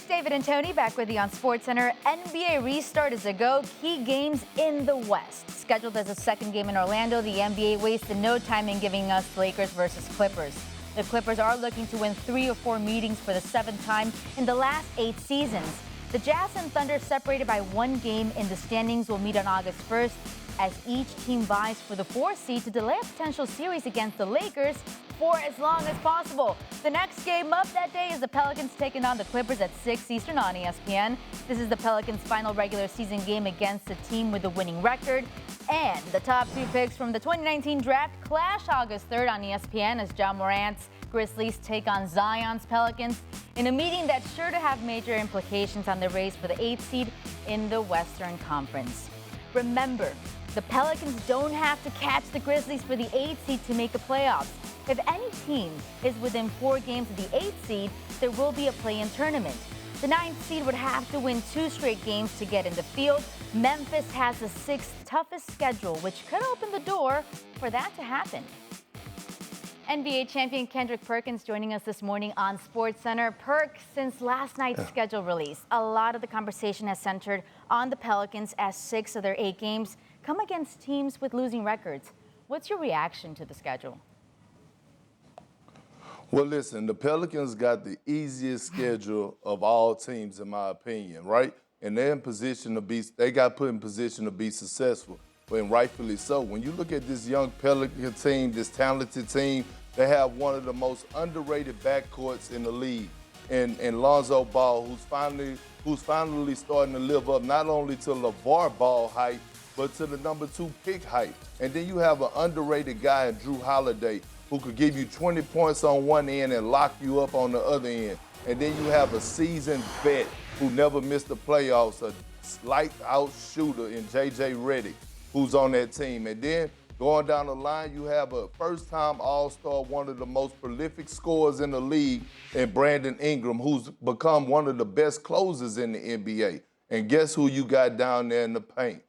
David and Tony back with you on SportsCenter. NBA restart is a go. Key games in the West. Scheduled as a second game in Orlando, the NBA wasted no time in giving us Lakers versus Clippers. The Clippers are looking to win 3 or 4 meetings for the 7th time in the last 8 seasons. The Jazz and Thunder, separated by 1 game in the standings, will meet on August 1st as each team vies for the 4th seed to delay a potential series against the Lakers for as long as possible. The next game up that day is the Pelicans taking on the Clippers at 6 Eastern on ESPN. This is the Pelicans' final regular season game against a team with a winning record. And the top 2 picks from the 2019 draft clash August 3rd on ESPN as Ja Morant's Grizzlies take on Zion's Pelicans in a meeting that's sure to have major implications on the race for the 8th seed in the Western Conference. Remember, the Pelicans don't have to catch the Grizzlies for the 8th seed to make the playoffs. If any team is within 4 games of the 8th seed, there will be a play-in tournament. The 9th seed would have to win 2 straight games to get in the field. Memphis has the 6th toughest schedule, which could open the door for that to happen. NBA champion Kendrick Perkins joining us this morning on SportsCenter. Perk, since last night's schedule release, a lot of the conversation has centered on the Pelicans as 6 of their 8 games come against teams with losing records. What's your reaction to the schedule? Well, listen, the Pelicans got the easiest schedule of all teams, in my opinion, right? And they're in position to be, they got put in position to be successful, and rightfully so. When you look at this young Pelican team, this talented team, they have one of the most underrated backcourts in the league. And Lonzo Ball, who's finally starting to live up not only to LeVar Ball height, but to the number 2 pick height. And then you have an underrated guy in Drew Holiday, who could give you 20 points on one end and lock you up on the other end. And then you have a seasoned vet who never missed the playoffs, a light-out shooter in J.J. Redick, who's on that team. And then going down the line, you have a first-time All-Star, one of the most prolific scorers in the league, in Brandon Ingram, who's become one of the best closers in the NBA. And guess who you got down there in the paint?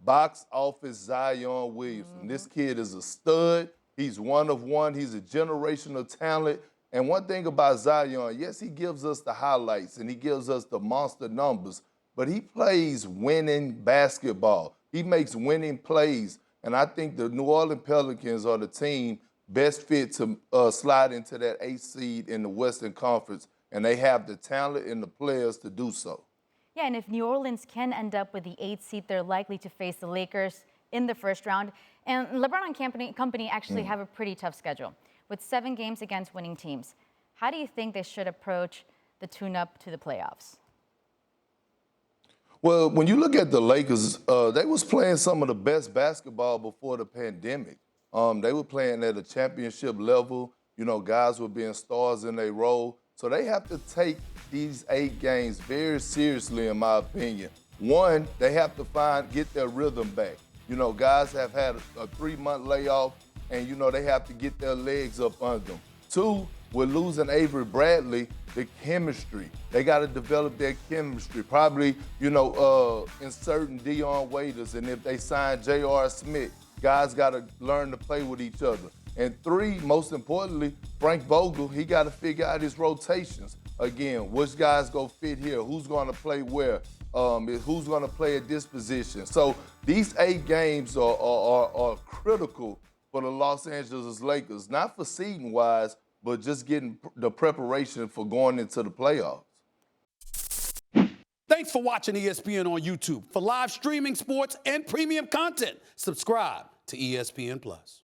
Box office Zion Williamson. This kid is a stud. He's one of one. He's a generational talent. And one thing about Zion, yes, he gives us the highlights and he gives us the monster numbers, but he plays winning basketball. He makes winning plays. And I think the New Orleans Pelicans are the team best fit to slide into that 8th seed in the Western Conference, and they have the talent and the players to do so. Yeah, and if New Orleans can end up with the 8th seed, they're likely to face the Lakers in the first round. And LeBron and company actually have a pretty tough schedule with 7 games against winning teams. How do you think they should approach the tune-up to the playoffs? Well, when you look at the Lakers, they was playing some of the best basketball before the pandemic. They were playing at a championship level. You know, guys were being stars in their role. So they have to take these 8 games very seriously, in my opinion. One, they have to get their rhythm back. You know, guys have had a 3-month layoff, and, you know, they have to get their legs up under them. 2, with losing Avery Bradley, the chemistry. They got to develop their chemistry, probably, you know, inserting Dion Waiters. And if they sign J.R. Smith, guys got to learn to play with each other. And 3, most importantly, Frank Vogel, he got to figure out his rotations. Again, which guys go fit here? Who's going to play where? Who's going to play at this position? So these 8 games are critical for the Los Angeles Lakers, not for seeding-wise, but just getting the preparation for going into the playoffs. Thanks for watching ESPN on YouTube. For live streaming, sports, and premium content, subscribe to ESPN+.